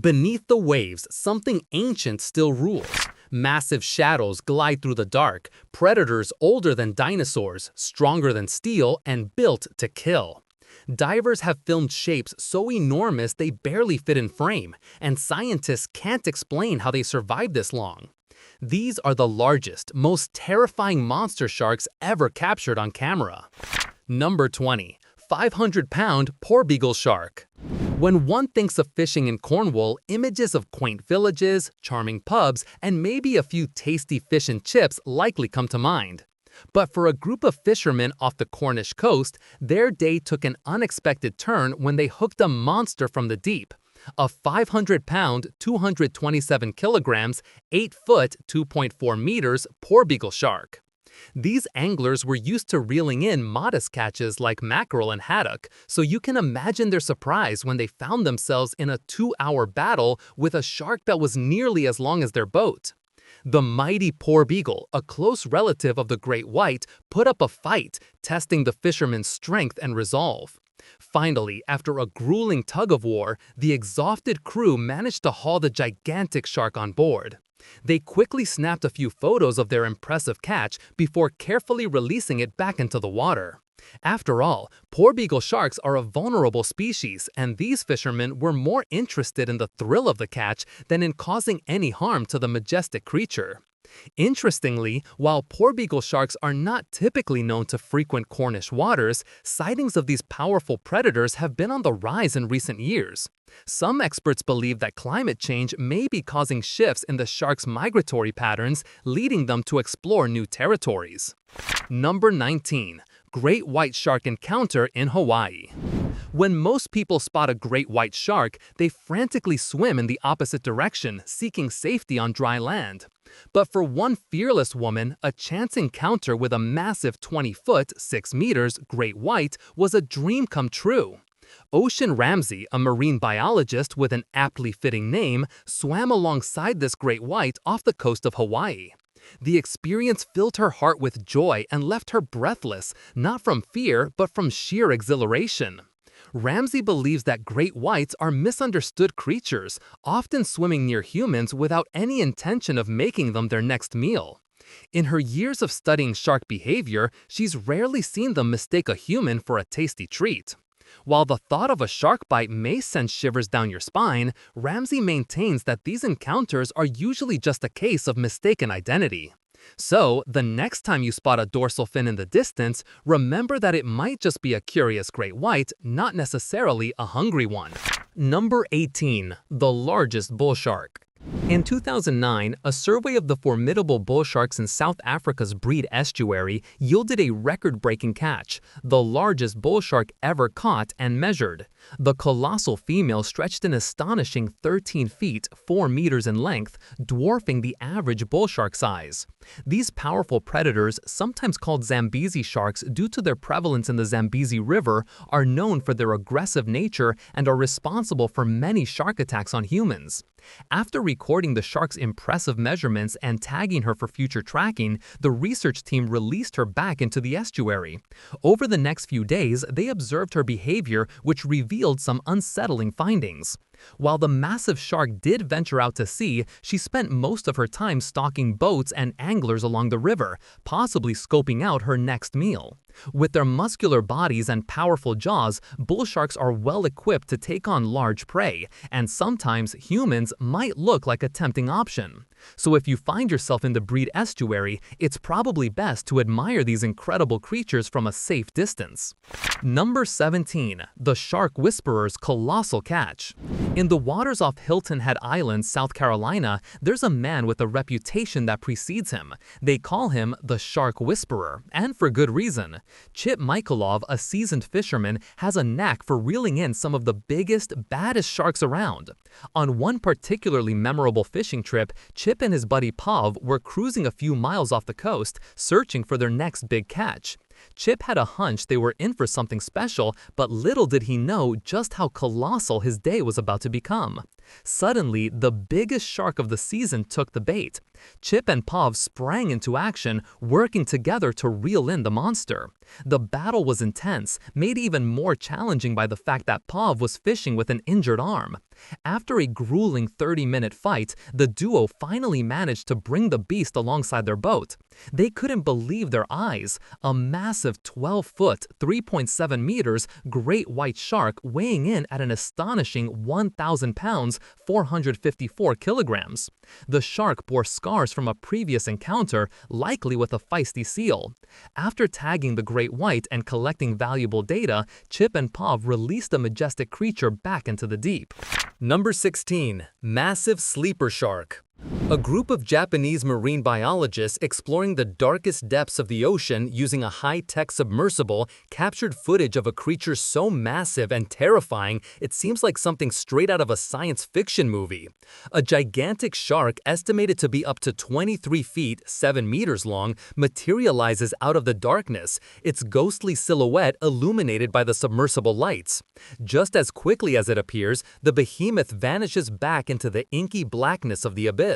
Beneath the waves, something ancient still rules. Massive shadows glide through the dark, predators older than dinosaurs, stronger than steel, and built to kill. Divers have filmed shapes so enormous they barely fit in frame, and scientists can't explain how they survived this long. These are the largest, most terrifying monster sharks ever captured on camera. Number 20. 500-pound porbeagle shark. When one thinks of fishing in Cornwall, images of quaint villages, charming pubs, and maybe a few tasty fish and chips likely come to mind. But for a group of fishermen off the Cornish coast, their day took an unexpected turn when they hooked a monster from the deep. A 500-pound, 227 kilograms, 8-foot, 2.4 meters porbeagle shark. These anglers were used to reeling in modest catches like mackerel and haddock, so you can imagine their surprise when they found themselves in a 2-hour battle with a shark that was nearly as long as their boat. The mighty porbeagle, a close relative of the great white, put up a fight, testing the fishermen's strength and resolve. Finally, after a grueling tug-of-war, the exhausted crew managed to haul the gigantic shark on board. They quickly snapped a few photos of their impressive catch before carefully releasing it back into the water. After all, porbeagle sharks are a vulnerable species, and these fishermen were more interested in the thrill of the catch than in causing any harm to the majestic creature. Interestingly, while porbeagle sharks are not typically known to frequent Cornish waters, sightings of these powerful predators have been on the rise in recent years. Some experts believe that climate change may be causing shifts in the sharks' migratory patterns, leading them to explore new territories. Number 19. Great white shark encounter in Hawaii. When most people spot a great white shark, they frantically swim in the opposite direction, seeking safety on dry land. But for one fearless woman, a chance encounter with a massive 20-foot, 6 meters great white was a dream come true. Ocean Ramsey, a marine biologist with an aptly fitting name, swam alongside this great white off the coast of Hawaii. The experience filled her heart with joy and left her breathless, not from fear, but from sheer exhilaration. Ramsey believes that great whites are misunderstood creatures, often swimming near humans without any intention of making them their next meal. In her years of studying shark behavior, she's rarely seen them mistake a human for a tasty treat. While the thought of a shark bite may send shivers down your spine, Ramsey maintains that these encounters are usually just a case of mistaken identity. So, the next time you spot a dorsal fin in the distance, remember that it might just be a curious great white, not necessarily a hungry one. Number 18. The largest bull shark. In 2009, a survey of the formidable bull sharks in South Africa's Breed estuary yielded a record-breaking catch, the largest bull shark ever caught and measured. The colossal female stretched an astonishing 13 feet, 4 meters in length, dwarfing the average bull shark size. These powerful predators, sometimes called Zambezi sharks due to their prevalence in the Zambezi River, are known for their aggressive nature and are responsible for many shark attacks on humans. After recording the shark's impressive measurements and tagging her for future tracking, the research team released her back into the estuary. Over the next few days, they observed her behavior, which revealed some unsettling findings. While the massive shark did venture out to sea, she spent most of her time stalking boats and anglers along the river, possibly scoping out her next meal. With their muscular bodies and powerful jaws, bull sharks are well equipped to take on large prey, and sometimes humans might look like a tempting option. So if you find yourself in the Breed estuary, it's probably best to admire these incredible creatures from a safe distance. Number 17. The Shark Whisperer's colossal catch. In the waters off Hilton Head Island, South Carolina, there's a man with a reputation that precedes him. They call him the Shark Whisperer, and for good reason. Chip Michaelov, a seasoned fisherman, has a knack for reeling in some of the biggest, baddest sharks around. On one particularly memorable fishing trip, Chip and his buddy Pav were cruising a few miles off the coast, searching for their next big catch. Chip had a hunch they were in for something special, but little did he know just how colossal his day was about to become. Suddenly, the biggest shark of the season took the bait. Chip and Pav sprang into action, working together to reel in the monster. The battle was intense, made even more challenging by the fact that Pav was fishing with an injured arm. After a grueling 30-minute fight, the duo finally managed to bring the beast alongside their boat. They couldn't believe their eyes. A massive 12-foot, 3.7 meters great white shark weighing in at an astonishing 1,000 pounds, 454 kilograms. The shark bore scars from a previous encounter, likely with a feisty seal. After tagging the great white and collecting valuable data, Chip and Pav released the majestic creature back into the deep. Number 16. Massive sleeper shark. A group of Japanese marine biologists exploring the darkest depths of the ocean using a high-tech submersible captured footage of a creature so massive and terrifying it seems like something straight out of a science fiction movie. A gigantic shark estimated to be up to 23 feet, 7 meters long, materializes out of the darkness, its ghostly silhouette illuminated by the submersible lights. Just as quickly as it appears, the behemoth vanishes back into the inky blackness of the abyss.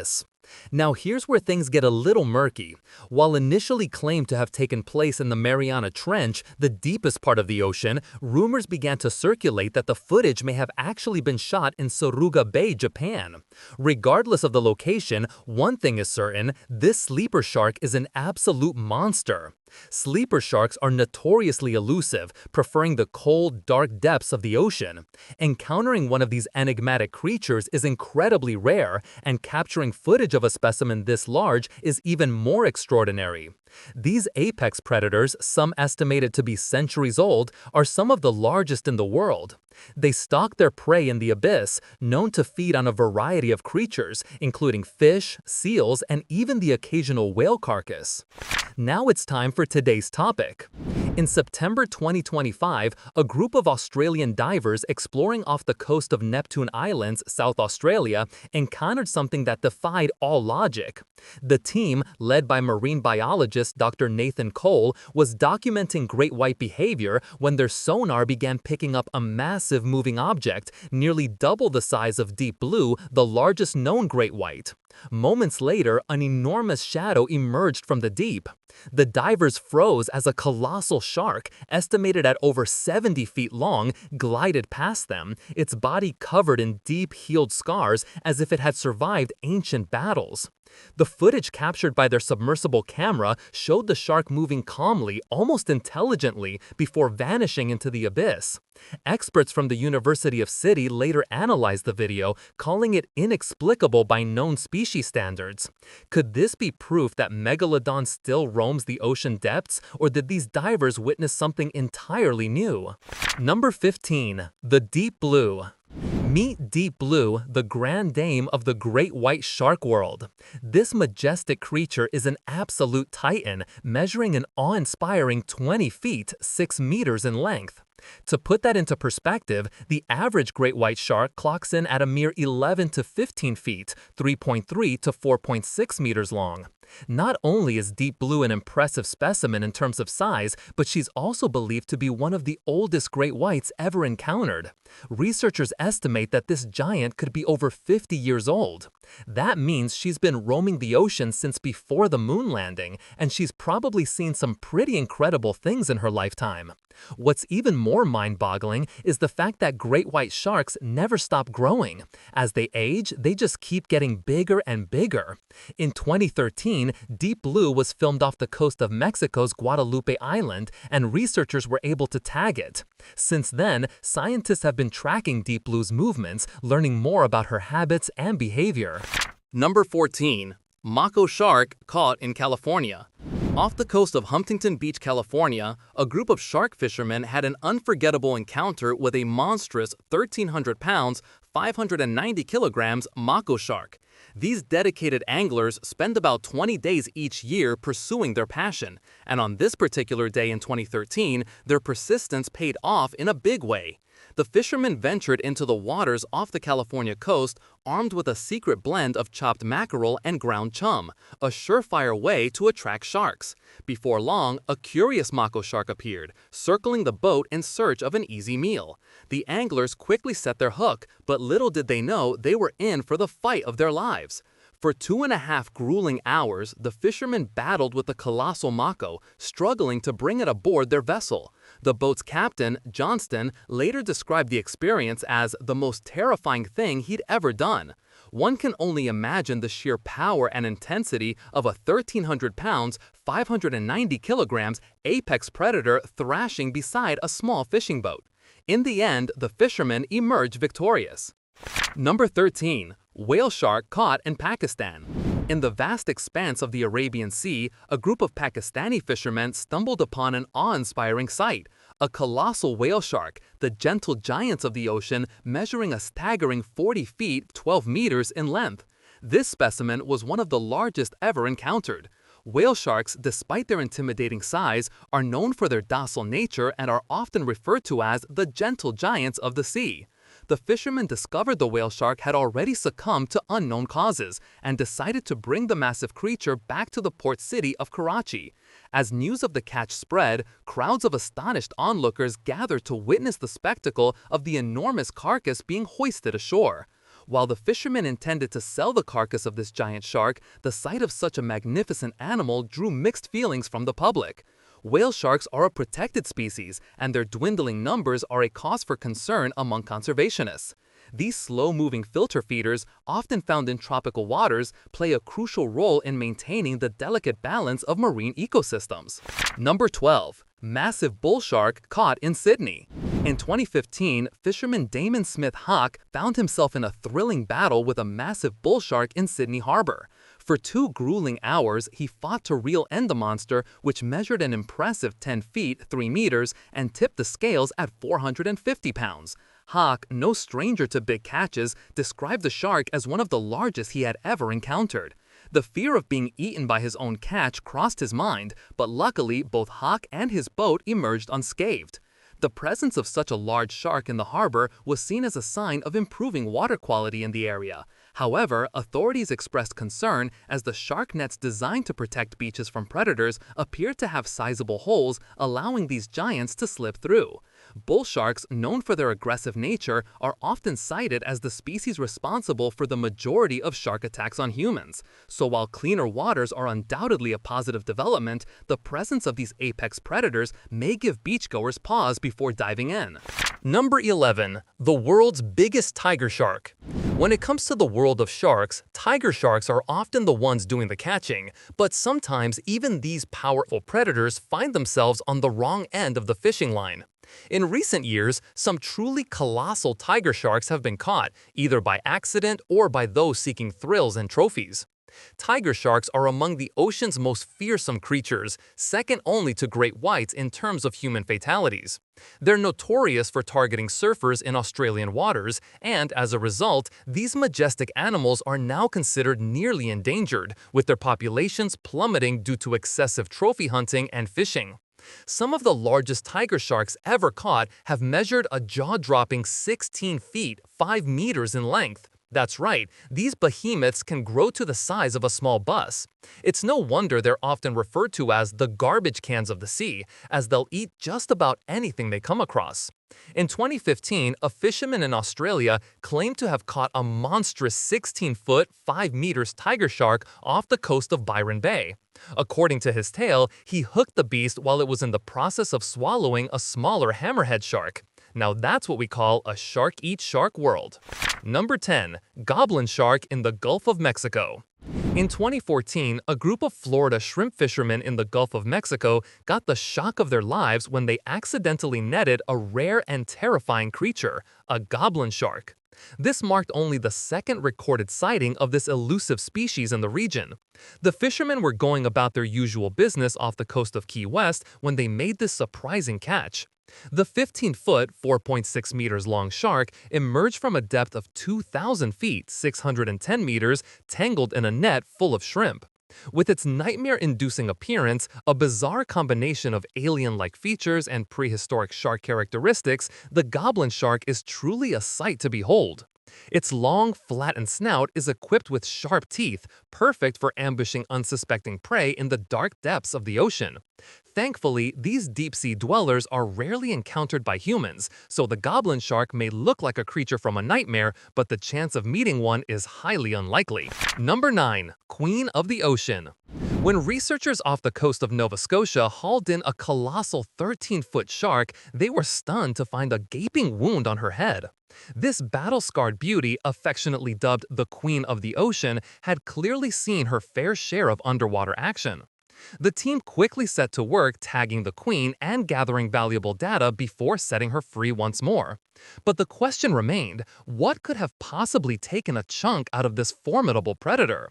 Now here's where things get a little murky. While initially claimed to have taken place in the Mariana Trench, the deepest part of the ocean, rumors began to circulate that the footage may have actually been shot in Suruga Bay, Japan. Regardless of the location, one thing is certain, this sleeper shark is an absolute monster. Sleeper sharks are notoriously elusive, preferring the cold, dark depths of the ocean. Encountering one of these enigmatic creatures is incredibly rare, and capturing footage of a specimen this large is even more extraordinary. These apex predators, some estimated to be centuries old, are some of the largest in the world. They stalk their prey in the abyss, known to feed on a variety of creatures, including fish, seals, and even the occasional whale carcass. Now it's time for today's topic. In September 2025, a group of Australian divers exploring off the coast of Neptune Islands, South Australia, encountered something that defied all logic. The team, led by marine biologist Dr. Nathan Cole, was documenting great white behavior when their sonar began picking up a massive moving object, nearly double the size of Deep Blue, the largest known great white. Moments later, an enormous shadow emerged from the deep. The divers froze as a colossal shark, estimated at over 70 feet long, glided past them, its body covered in deep healed scars as if it had survived ancient battles. The footage captured by their submersible camera showed the shark moving calmly, almost intelligently, before vanishing into the abyss. Experts from the University of Sydney later analyzed the video, calling it inexplicable by known species standards. Could this be proof that Megalodon still roams the ocean depths, or did these divers witness something entirely new? Number 15. The Deep Blue. Meet Deep Blue, the grand dame of the great white shark world. This majestic creature is an absolute titan, measuring an awe-inspiring 20 feet, 6 meters in length. To put that into perspective, the average great white shark clocks in at a mere 11 to 15 feet, 3.3 to 4.6 meters long. Not only is Deep Blue an impressive specimen in terms of size, but she's also believed to be one of the oldest great whites ever encountered. Researchers estimate that this giant could be over 50 years old. That means she's been roaming the ocean since before the moon landing, and she's probably seen some pretty incredible things in her lifetime. What's even more mind-boggling is the fact that great white sharks never stop growing. As they age, they just keep getting bigger and bigger. In 2013, Deep Blue was filmed off the coast of Mexico's Guadalupe Island, and researchers were able to tag it. Since then, scientists have been tracking Deep Blue's movements, learning more about her habits and behavior. Number 14. Mako shark caught in California. Off the coast of Huntington Beach, California, a group of shark fishermen had an unforgettable encounter with a monstrous 1,300 pounds, 590 kilograms mako shark. These dedicated anglers spend about 20 days each year pursuing their passion, and on this particular day in 2013, their persistence paid off in a big way. The fishermen ventured into the waters off the California coast armed with a secret blend of chopped mackerel and ground chum, a surefire way to attract sharks. Before long, a curious mako shark appeared, circling the boat in search of an easy meal. The anglers quickly set their hook, but little did they know they were in for the fight of their lives. For 2.5 grueling hours, the fishermen battled with the colossal mako, struggling to bring it aboard their vessel. The boat's captain, Johnston, later described the experience as the most terrifying thing he'd ever done. One can only imagine the sheer power and intensity of a 1,300 pounds, 590 kilograms apex predator thrashing beside a small fishing boat. In the end, the fishermen emerged victorious. Number 13. Whale shark caught in Pakistan. In the vast expanse of the Arabian Sea, a group of Pakistani fishermen stumbled upon an awe-inspiring sight: a colossal whale shark, the gentle giants of the ocean, measuring a staggering 40 feet 12 meters in length. This specimen was one of the largest ever encountered. Whale sharks, despite their intimidating size, are known for their docile nature and are often referred to as the gentle giants of the sea. The fishermen discovered the whale shark had already succumbed to unknown causes and decided to bring the massive creature back to the port city of Karachi. As news of the catch spread, crowds of astonished onlookers gathered to witness the spectacle of the enormous carcass being hoisted ashore. While the fishermen intended to sell the carcass of this giant shark, the sight of such a magnificent animal drew mixed feelings from the public. Whale sharks are a protected species, and their dwindling numbers are a cause for concern among conservationists. These slow-moving filter feeders, often found in tropical waters, play a crucial role in maintaining the delicate balance of marine ecosystems. Number 12. Massive bull shark caught in Sydney. In 2015, fisherman Damon Smith Hawke found himself in a thrilling battle with a massive bull shark in Sydney Harbor. For 2 grueling hours, he fought to reel in the monster, which measured an impressive 10 feet 3 meters and tipped the scales at 450 pounds. Hawke, no stranger to big catches, described the shark as one of the largest he had ever encountered. The fear of being eaten by his own catch crossed his mind, but luckily both Hawke and his boat emerged unscathed. The presence of such a large shark in the harbor was seen as a sign of improving water quality in the area. However, authorities expressed concern as the shark nets designed to protect beaches from predators appeared to have sizable holes, allowing these giants to slip through. Bull sharks, known for their aggressive nature, are often cited as the species responsible for the majority of shark attacks on humans. So while cleaner waters are undoubtedly a positive development, the presence of these apex predators may give beachgoers pause before diving in. Number 11. The world's biggest tiger shark. When it comes to the world of sharks, tiger sharks are often the ones doing the catching, but sometimes even these powerful predators find themselves on the wrong end of the fishing line. In recent years, some truly colossal tiger sharks have been caught, either by accident or by those seeking thrills and trophies. Tiger sharks are among the ocean's most fearsome creatures, second only to great whites in terms of human fatalities. They're notorious for targeting surfers in Australian waters, and as a result, these majestic animals are now considered nearly endangered, with their populations plummeting due to excessive trophy hunting and fishing. Some of the largest tiger sharks ever caught have measured a jaw-dropping 16 feet 5 meters in length. That's right, these behemoths can grow to the size of a small bus. It's no wonder they're often referred to as the garbage cans of the sea, as they'll eat just about anything they come across. In 2015, a fisherman in Australia claimed to have caught a monstrous 16-foot 5 meters tiger shark off the coast of Byron Bay. According to his tale, he hooked the beast while it was in the process of swallowing a smaller hammerhead shark. Now that's what we call a shark-eat-shark world. Number 10. Goblin shark in the Gulf of Mexico. In 2014, a group of Florida shrimp fishermen in the Gulf of Mexico got the shock of their lives when they accidentally netted a rare and terrifying creature, a goblin shark. This marked only the second recorded sighting of this elusive species in the region. The fishermen were going about their usual business off the coast of Key West when they made this surprising catch. The 15-foot, 4.6 meters long shark emerged from a depth of 2,000 feet, 610 meters, tangled in a net full of shrimp. With its nightmare-inducing appearance, a bizarre combination of alien-like features and prehistoric shark characteristics, the goblin shark is truly a sight to behold. Its long, flattened snout is equipped with sharp teeth, perfect for ambushing unsuspecting prey in the dark depths of the ocean. Thankfully, these deep-sea dwellers are rarely encountered by humans, so the goblin shark may look like a creature from a nightmare, but the chance of meeting one is highly unlikely. Number 9. Queen of the Ocean. When researchers off the coast of Nova Scotia hauled in a colossal 13-foot shark, they were stunned to find a gaping wound on her head. This battle-scarred beauty, affectionately dubbed the Queen of the Ocean, had clearly seen her fair share of underwater action. The team quickly set to work tagging the queen and gathering valuable data before setting her free once more. But the question remained, what could have possibly taken a chunk out of this formidable predator?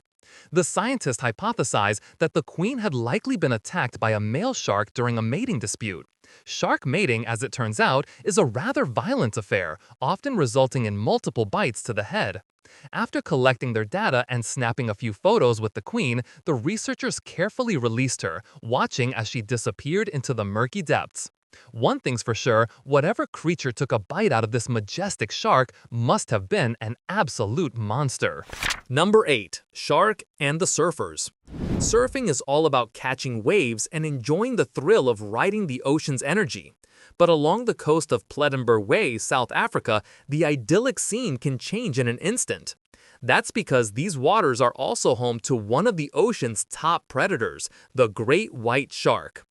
The scientists hypothesized that the queen had likely been attacked by a male shark during a mating dispute. Shark mating, as it turns out, is a rather violent affair, often resulting in multiple bites to the head. After collecting their data and snapping a few photos with the queen, the researchers carefully released her, watching as she disappeared into the murky depths. One thing's for sure, whatever creature took a bite out of this majestic shark must have been an absolute monster. Number 8. Shark and the Surfers. Surfing is all about catching waves and enjoying the thrill of riding the ocean's energy. But along the coast of Plettenberg Bay, South Africa, the idyllic scene can change in an instant. That's because these waters are also home to one of the ocean's top predators, the great white shark.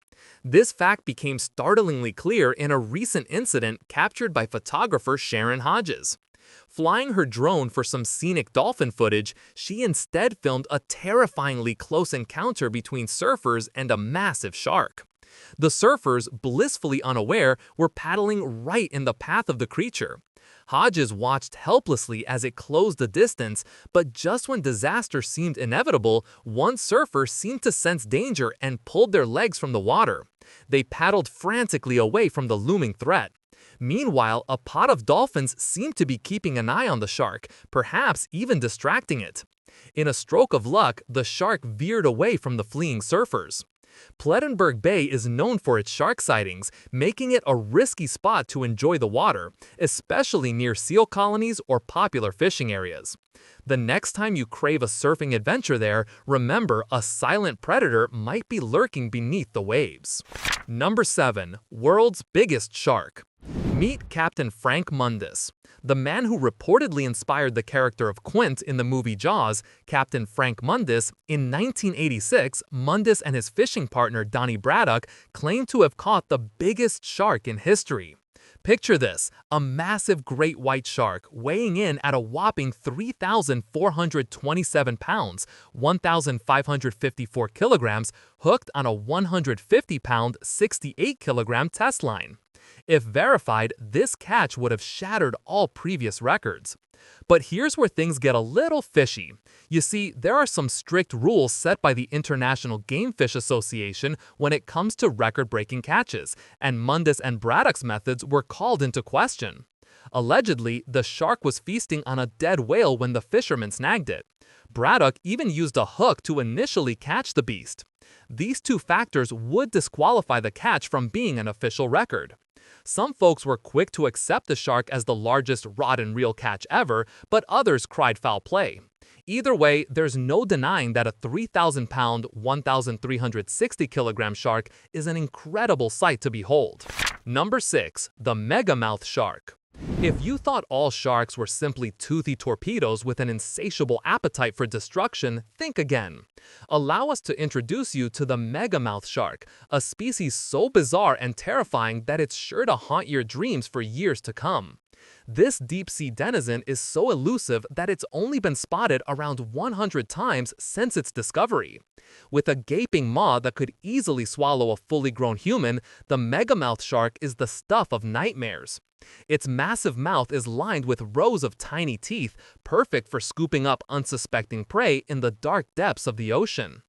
This fact became startlingly clear in a recent incident captured by photographer Sharon Hodges. Flying her drone for some scenic dolphin footage, she instead filmed a terrifyingly close encounter between surfers and a massive shark. The surfers, blissfully unaware, were paddling right in the path of the creature. Hodges watched helplessly as it closed the distance, but just when disaster seemed inevitable, one surfer seemed to sense danger and pulled their legs from the water. They paddled frantically away from the looming threat. Meanwhile, a pod of dolphins seemed to be keeping an eye on the shark, perhaps even distracting it. In a stroke of luck, the shark veered away from the fleeing surfers. Plettenberg Bay is known for its shark sightings, making it a risky spot to enjoy the water, especially near seal colonies or popular fishing areas. The next time you crave a surfing adventure there, remember a silent predator might be lurking beneath the waves. Number 7. World's Biggest Shark. Meet Captain Frank Mundus. The man who reportedly inspired the character of Quint in the movie Jaws, Captain Frank Mundus, in 1986, Mundus and his fishing partner Donnie Braddock claimed to have caught the biggest shark in history. Picture this, a massive great white shark weighing in at a whopping 3,427 pounds, 1,554 kilograms, hooked on a 150-pound, 68-kilogram test line. If verified, this catch would have shattered all previous records. But here's where things get a little fishy. You see, there are some strict rules set by the International Game Fish Association when it comes to record-breaking catches, and Mundus and Braddock's methods were called into question. Allegedly, the shark was feasting on a dead whale when the fishermen snagged it. Braddock even used a hook to initially catch the beast. These two factors would disqualify the catch from being an official record. Some folks were quick to accept the shark as the largest rod-and-reel catch ever, but others cried foul play. Either way, there's no denying that a 3,000-pound, 1,360-kilogram shark is an incredible sight to behold. Number 6. The Megamouth Shark. If you thought all sharks were simply toothy torpedoes with an insatiable appetite for destruction, think again. Allow us to introduce you to the megamouth shark, a species so bizarre and terrifying that it's sure to haunt your dreams for years to come. This deep-sea denizen is so elusive that it's only been spotted around 100 times since its discovery. With a gaping maw that could easily swallow a fully grown human, the megamouth shark is the stuff of nightmares. Its massive mouth is lined with rows of tiny teeth, perfect for scooping up unsuspecting prey in the dark depths of the ocean.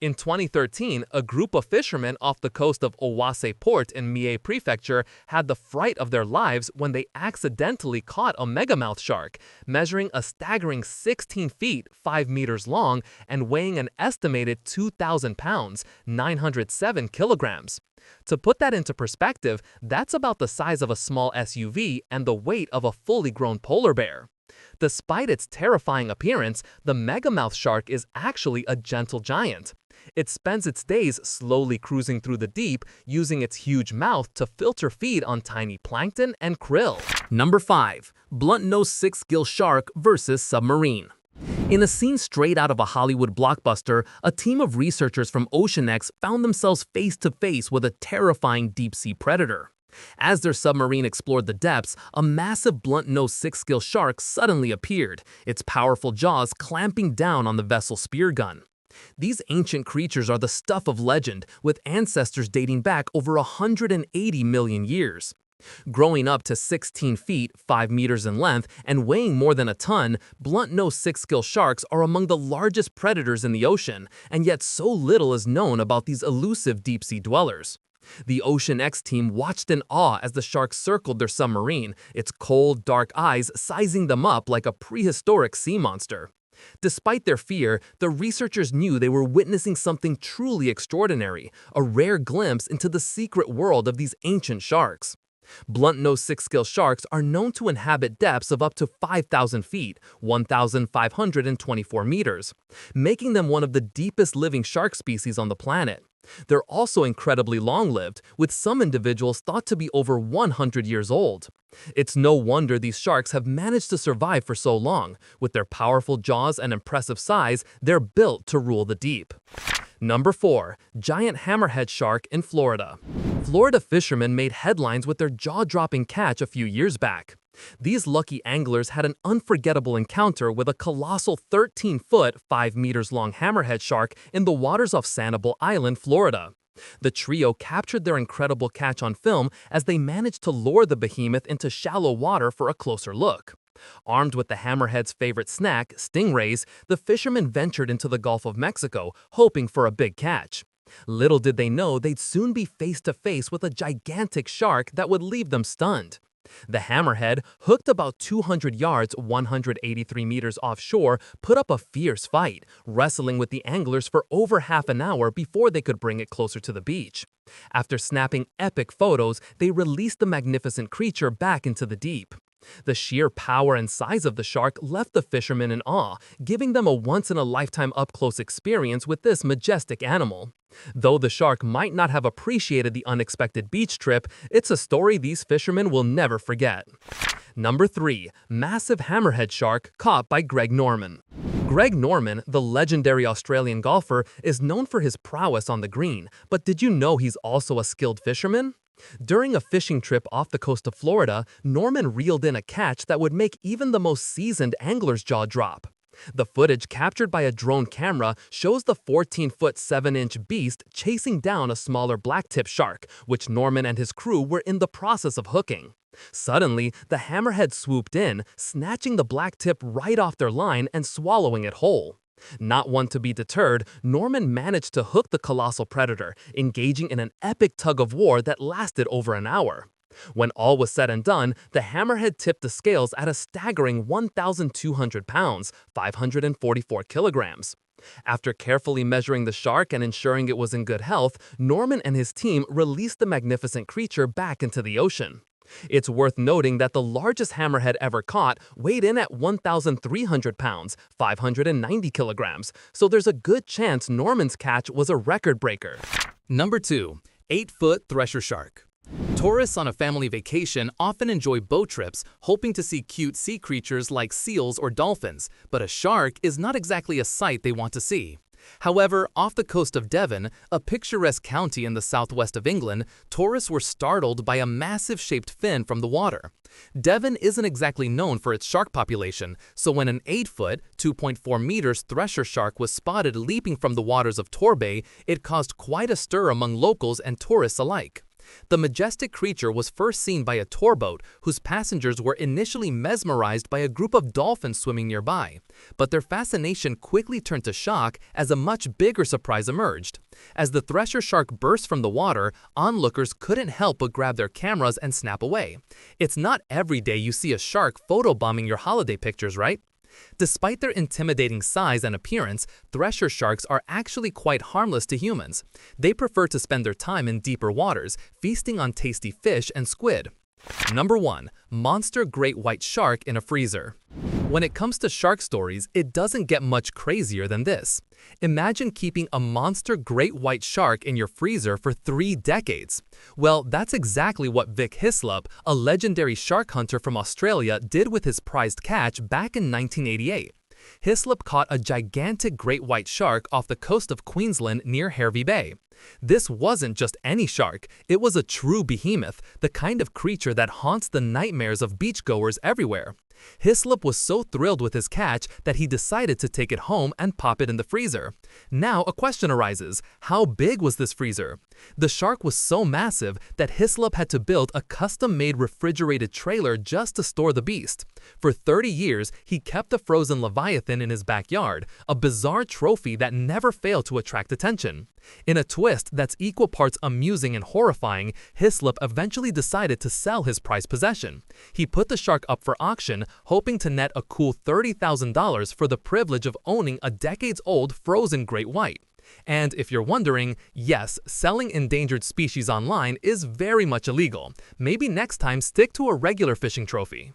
In 2013, a group of fishermen off the coast of Owase Port in Mie Prefecture had the fright of their lives when they accidentally caught a megamouth shark, measuring a staggering 16 feet, 5 meters long, and weighing an estimated 2,000 pounds, 907 kilograms. To put that into perspective, that's about the size of a small SUV and the weight of a fully grown polar bear. Despite its terrifying appearance, the megamouth shark is actually a gentle giant. It spends its days slowly cruising through the deep, using its huge mouth to filter feed on tiny plankton and krill. Number 5. Blunt-nosed six-gill shark versus submarine. In a scene straight out of a Hollywood blockbuster, a team of researchers from oceanic found themselves face to face with a terrifying deep-sea predator. As their submarine explored the depths, a massive blunt-nosed six-gill shark suddenly appeared, its powerful jaws clamping down on the vessel's spear gun. These ancient creatures are the stuff of legend, with ancestors dating back over 180 million years. Growing up to 16 feet, 5 meters in length, and weighing more than a ton, blunt-nosed six-gill sharks are among the largest predators in the ocean, and yet so little is known about these elusive deep-sea dwellers. The oceanic team watched in awe as the shark circled their submarine, its cold, dark eyes sizing them up like a prehistoric sea monster. Despite their fear, the researchers knew they were witnessing something truly extraordinary, a rare glimpse into the secret world of these ancient sharks. Blunt-nosed six-gill sharks are known to inhabit depths of up to 5,000 feet, 1,524 meters, making them one of the deepest living shark species on the planet. They're also incredibly long-lived, with some individuals thought to be over 100 years old. It's no wonder these sharks have managed to survive for so long. With their powerful jaws and impressive size, they're built to rule the deep. Number 4. Giant hammerhead shark in Florida. Florida fishermen made headlines with their jaw-dropping catch a few years back. These lucky anglers had an unforgettable encounter with a colossal 13-foot, 5 meters long hammerhead shark in the waters off Sanibel Island, Florida. The trio captured their incredible catch on film as they managed to lure the behemoth into shallow water for a closer look. Armed with the hammerhead's favorite snack, stingrays, the fishermen ventured into the Gulf of Mexico, hoping for a big catch. Little did they know they'd soon be face to face with a gigantic shark that would leave them stunned. The hammerhead, hooked about 200 yards, 183 meters offshore, put up a fierce fight, wrestling with the anglers for over half an hour before they could bring it closer to the beach. After snapping epic photos, they released the magnificent creature back into the deep. The sheer power and size of the shark left the fishermen in awe, giving them a once-in-a-lifetime up-close experience with this majestic animal. Though the shark might not have appreciated the unexpected beach trip, it's a story these fishermen will never forget. Number 3. Massive hammerhead shark caught by Greg Norman. Greg Norman, the legendary Australian golfer, is known for his prowess on the green, but did you know he's also a skilled fisherman? During a fishing trip off the coast of Florida, Norman reeled in a catch that would make even the most seasoned angler's jaw drop. The footage captured by a drone camera shows the 14-foot 7-inch beast chasing down a smaller blacktip shark, which Norman and his crew were in the process of hooking. Suddenly, the hammerhead swooped in, snatching the blacktip right off their line and swallowing it whole. Not one to be deterred, Norman managed to hook the colossal predator, engaging in an epic tug-of-war that lasted over an hour. When all was said and done, the hammerhead tipped the scales at a staggering 1,200 pounds, 544 kilograms. After carefully measuring the shark and ensuring it was in good health, Norman and his team released the magnificent creature back into the ocean. It's worth noting that the largest hammerhead ever caught weighed in at 1,300 pounds, 590 kilograms, so there's a good chance Norman's catch was a record breaker. Number 2. 8-foot Thresher shark. Tourists on a family vacation often enjoy boat trips, hoping to see cute sea creatures like seals or dolphins, but a shark is not exactly a sight they want to see. However, off the coast of Devon, a picturesque county in the southwest of England, tourists were startled by a massive shaped fin from the water. Devon isn't exactly known for its shark population, so when an 8-foot, 2.4 meters Thresher shark was spotted leaping from the waters of Torbay, it caused quite a stir among locals and tourists alike. The majestic creature was first seen by a tour boat whose passengers were initially mesmerized by a group of dolphins swimming nearby, but their fascination quickly turned to shock as a much bigger surprise emerged. As the Thresher shark burst from the water, onlookers couldn't help but grab their cameras and snap away. It's not every day you see a shark photobombing your holiday pictures, right? Despite their intimidating size and appearance, Thresher sharks are actually quite harmless to humans. They prefer to spend their time in deeper waters, feasting on tasty fish and squid. Number 1. Monster great white shark in a freezer. When it comes to shark stories, it doesn't get much crazier than this. Imagine keeping a monster great white shark in your freezer for 3 decades. Well, that's exactly what Vic Hislop, a legendary shark hunter from Australia, did with his prized catch back in 1988. Hislop caught a gigantic great white shark off the coast of Queensland near Hervey Bay. This wasn't just any shark, it was a true behemoth, the kind of creature that haunts the nightmares of beachgoers everywhere. Hislop was so thrilled with his catch that he decided to take it home and pop it in the freezer. Now a question arises, how big was this freezer? The shark was so massive that Hislop had to build a custom-made refrigerated trailer just to store the beast. For 30 years, he kept the frozen Leviathan in his backyard, a bizarre trophy that never failed to attract attention. In a twist that's equal parts amusing and horrifying, Hislop eventually decided to sell his prized possession. He put the shark up for auction, hoping to net a cool $30,000 for the privilege of owning a decades-old frozen great white. And if you're wondering, yes, selling endangered species online is very much illegal. Maybe next time stick to a regular fishing trophy.